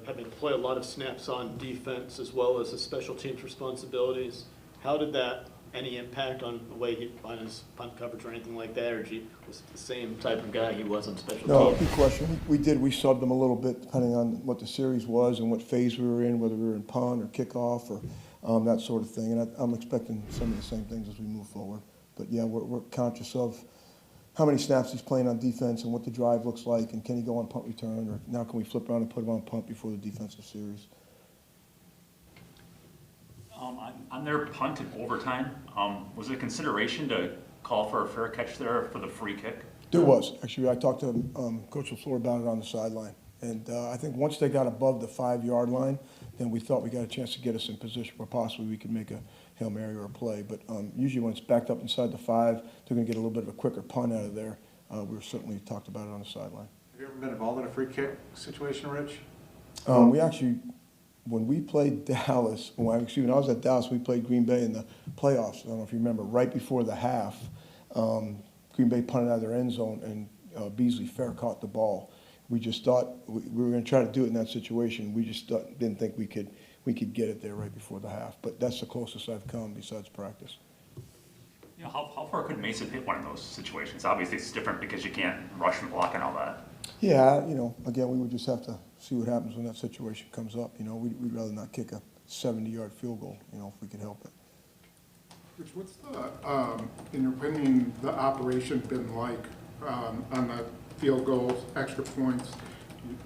having to play a lot of snaps on defense as well as his special teams responsibilities. How did that, any impact on the way he, on his punt coverage or anything like that, or was it the same type of guy he was on special No, teams? good question. We subbed him a little bit depending on what the series was and what phase we were in, whether we were in punt or kickoff or that sort of thing. And I'm expecting some of the same things as we move forward. But yeah, we're conscious of how many snaps he's playing on defense and what the drive looks like, and can he go on punt return, or now can we flip around and put him on punt before the defensive series? On their punt in overtime, was it a consideration to call for a fair catch there for the free kick? There was. Actually, I talked to Coach LaFleur about it on the sideline. And I think once they got above the 5-yard line, then we thought we got a chance to get us in position where possibly we could make a Hail Mary or a play. But usually when it's backed up inside the 5, they're going to get a little bit of a quicker punt out of there. We certainly talked about it on the sideline. Have you ever been involved in a free kick situation, Rich? We actually, when we played Dallas, when I was at Dallas, we played Green Bay in the playoffs. I don't know if you remember, right before the half, Green Bay punted out of their end zone, and Beasley Fair caught the ball. We just thought we were going to try to do it in that situation. We just didn't think we could get it there right before the half. But that's the closest I've come besides practice. You know, how far could Mason hit one of those situations? Obviously, it's different because you can't rush and block and all that. Yeah, again, we would just have to see what happens when that situation comes up. We'd rather not kick a 70-yard field goal, if we could help it. Rich, what's the, in your opinion, the operation been like on the field goals, extra points?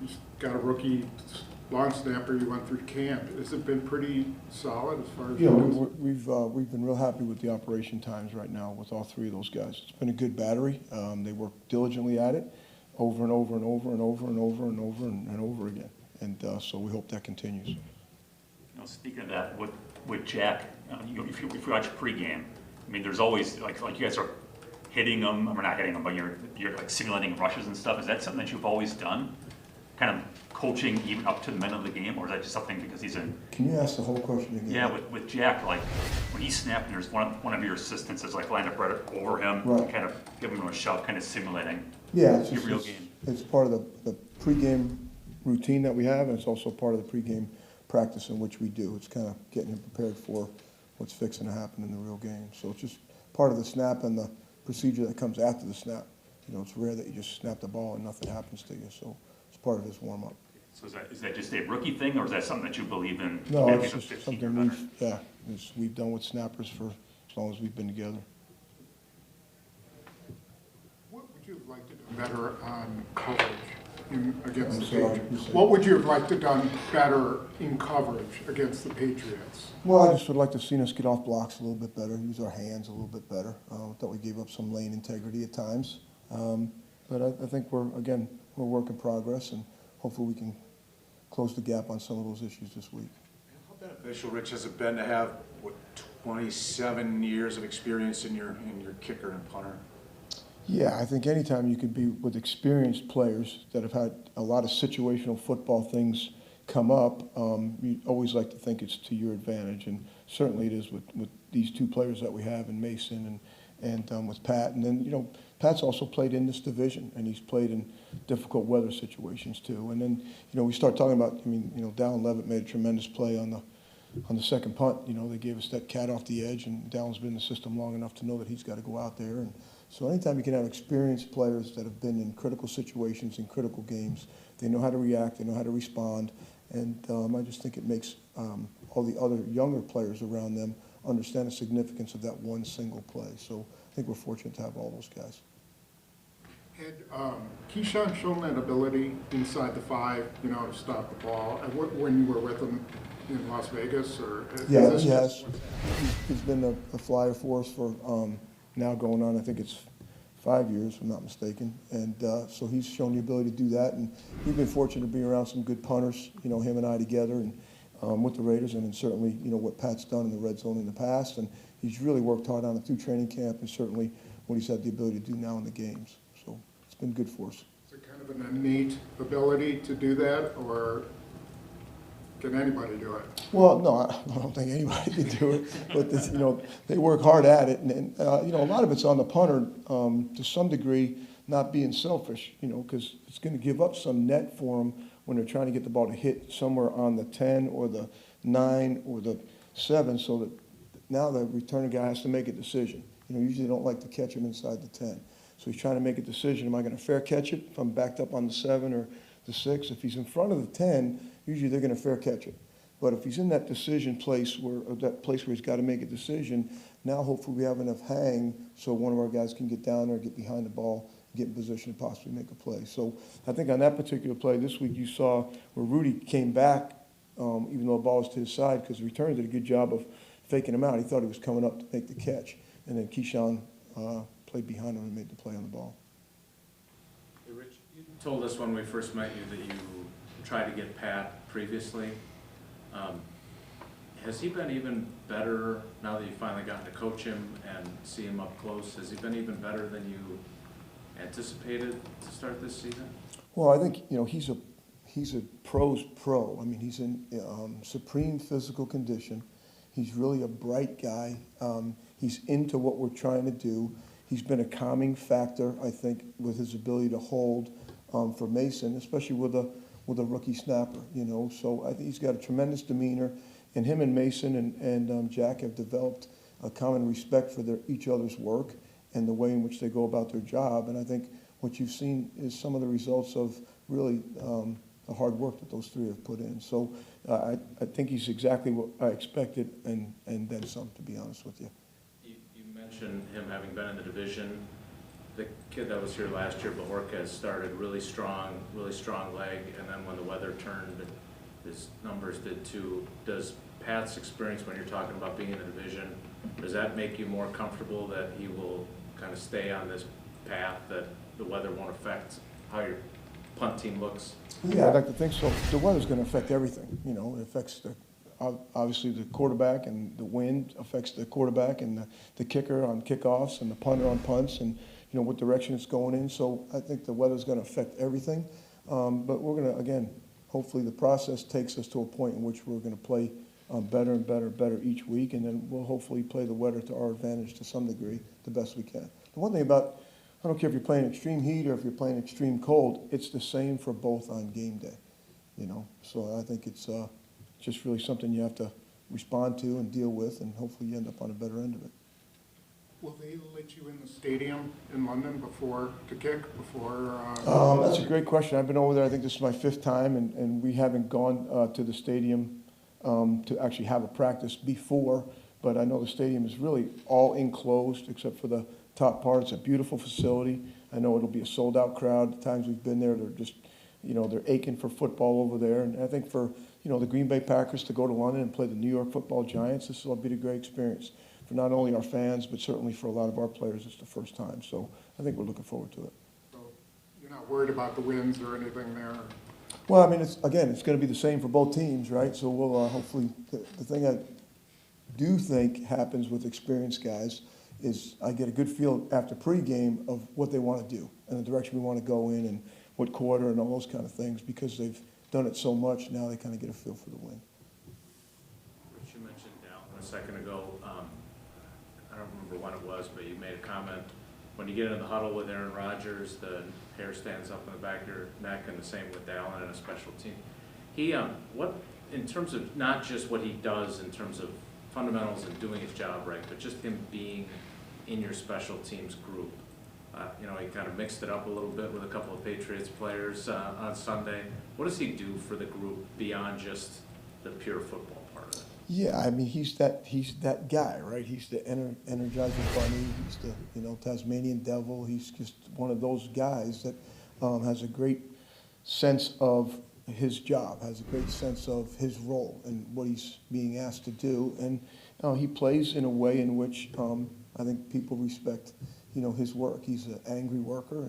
You got a rookie long snapper, you went through camp. Has it been pretty solid as far as we've been real happy with the operation times right now with all 3 of those guys. It's been a good battery. They work diligently at it over and over and over and over and over and over and over again. And so we hope that continues. Speaking of that, with Jack, if you watch pregame, I mean, there's always like you guys are hitting them, or not hitting them, but you're like simulating rushes and stuff. Is that something that you've always done? Kind of coaching even up to the minute of the game, or is that just something because he's in? Can you ask the whole question again? Yeah, with Jack, like when he's snapping, there's one of your assistants is like lined up right over him, right, kind of giving him a shove, kind of simulating. Yeah, your real game. It's part of the pregame routine that we have, and it's also part of the pregame practice in which we do. It's kind of getting him prepared for what's fixing to happen in the real game. So it's just part of the snap and the procedure that comes after the snap. It's rare that you just snap the ball and nothing happens to you. So it's part of his warm-up. So is that just a rookie thing, or is that something that you believe in? No, it's just something we've done with snappers for as long as we've been together. what would you have liked to do better on coverage against the sorry, Patriots? What would you have liked to done better in coverage against the Patriots? Well, I just would like to have seen us get off blocks a little bit better, use our hands a little bit better. I thought we gave up some lane integrity at times. But I think we're work in progress, and hopefully we can close the gap on some of those issues this week. How beneficial, Rich, has it been to have, 27 years of experience in your kicker and punter? Yeah, I think anytime you could be with experienced players that have had a lot of situational football things come up, you always like to think it's to your advantage, and certainly it is with these 2 players that we have in Mason and with Pat. And then, Pat's also played in this division, and he's played in difficult weather situations too. And then, we start talking about, Dallin Levitt made a tremendous play on the second punt. They gave us that cat off the edge, and Dallin's been in the system long enough to know that he's got to go out there. And so anytime you can have experienced players that have been in critical situations, in critical games, they know how to react, they know how to respond. And I just think it makes all the other younger players around them understand the significance of that one single play. So I think we're fortunate to have all those guys. Had Keyshawn shown that ability inside the 5, to stop the ball when you were with him in Las Vegas? Or yeah, he has. He's been a flyer for us for now going on, I think it's 5 years, if I'm not mistaken. And so he's shown the ability to do that. And we've been fortunate to be around some good punters, him and I together, and with the Raiders, and then certainly, what Pat's done in the red zone in the past. And he's really worked hard on it through training camp, and certainly what he's had the ability to do now in the games. So it's been good for us. Is it kind of an innate ability to do that, or can anybody do it? Well, no, I don't think anybody can do it. But this, they work hard at it, and a lot of it's on the punter to some degree, not being selfish, because it's going to give up some net for him when they're trying to get the ball to hit somewhere on the 10 or the 9 or the 7, so that now the returning guy has to make a decision. Usually they don't like to catch him inside the 10. So he's trying to make a decision. Am I going to fair catch it if I'm backed up on the 7 or the 6? If he's in front of the 10, usually they're going to fair catch it. But if he's in that decision place or that place where he's got to make a decision, now hopefully we have enough hang so one of our guys can get down there, get behind the ball, get in position to possibly make a play. So I think on that particular play this week you saw where Rudy came back, even though the ball was to his side, because the returner did a good job of faking him out. He thought he was coming up to make the catch. And then Keyshawn played behind him and made the play on the ball. Hey, Rich, you told us when we first met you that you tried to get Pat previously. Has he been even better now that you've finally gotten to coach him and see him up close? Has he been even better than you anticipated to start this season? Well, I think, he's a pro's pro. I mean, he's in supreme physical condition. He's really a bright guy. He's into what we're trying to do. He's been a calming factor, I think, with his ability to hold for Mason, especially with a rookie snapper, So I think he's got a tremendous demeanor. And him and Mason and Jack have developed a common respect for each other's work and the way in which they go about their job. And I think what you've seen is some of the results of really the hard work that those three have put in. So I think he's exactly what I expected and then some, to be honest with you. You mentioned him having been in the division. The kid that was here last year, Bajorquez, started really strong leg, and then when the weather turned, his numbers did too. Does Pat's experience when you're talking about being in the division, does that make you more comfortable that he will kind of stay on this path, that the weather won't affect how your punt team looks? Yeah, I'd like to think so. The weather's going to affect everything. It affects obviously the quarterback, and the wind affects the quarterback and the kicker on kickoffs and the punter on punts and, what direction it's going in. So I think the weather's going to affect everything. But we're going to, again, hopefully the process takes us to a point in which we're going to play better and better each week, and then we'll hopefully play the weather to our advantage to some degree, the best we can. The one thing about, I don't care if you're playing extreme heat or if you're playing extreme cold, it's the same for both on game day, So I think it's just really something you have to respond to and deal with, and hopefully you end up on a better end of it. Will they let you in the stadium in London to kick before? That's a great question. I've been over there, I think this is my 5th time, and we haven't gone to the stadium to actually have a practice before, but I know the stadium is really all enclosed except for the top part. It's a beautiful facility. I know it'll be a sold-out crowd. The times we've been there, they're just, they're aching for football over there. And I think for, the Green Bay Packers to go to London and play the New York Football Giants, this will be a great experience for not only our fans, but certainly for a lot of our players. It's the first time. So I think we're looking forward to it. So you're not worried about the winds or anything there? Well, I mean, it's going to be the same for both teams, right? So we'll hopefully, the thing I do think happens with experienced guys is I get a good feel after pregame of what they want to do and the direction we want to go in and what quarter and all those kind of things, because they've done it so much. Now they kind of get a feel for the win. Rich, you mentioned Dalvin a second ago. I don't remember when it was, but you made a comment. When you get in the huddle with Aaron Rodgers, the hair stands up in the back of your neck, and the same with Dalvin and a special team. He, what, in terms of not just what he does in terms of fundamentals and doing his job right, but just him being in your special teams group. He kind of mixed it up a little bit with a couple of Patriots players on Sunday. What does he do for the group beyond just the pure football part of it? Yeah, I mean, he's that guy, right? He's the energizing bunny. He's the Tasmanian devil. He's just one of those guys that has a great sense of his job, has a great sense of his role and what he's being asked to do, and he plays in a way in which I think people respect, his work. He's an angry worker,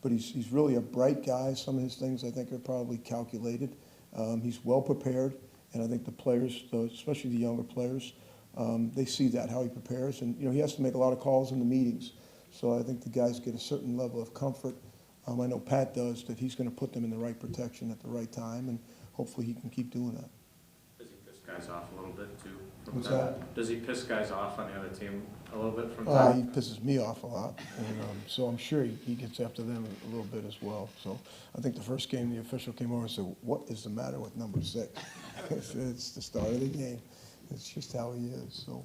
but he's really a bright guy. Some of his things I think are probably calculated. He's well prepared. And I think the players, especially the younger players, they see that, how he prepares. And, he has to make a lot of calls in the meetings. So I think the guys get a certain level of comfort. I know Pat does, that he's going to put them in the right protection at the right time, and hopefully he can keep doing that. Does he piss guys off a little bit, too? from What's time? that? Does he piss guys off on the other team a little bit from He time? pisses me off a lot, and so I'm sure he gets after them a little bit as well. So I think the first game, the official came over and said, "What is the matter with number 6?" It's the start of the game. It's just how he is, so.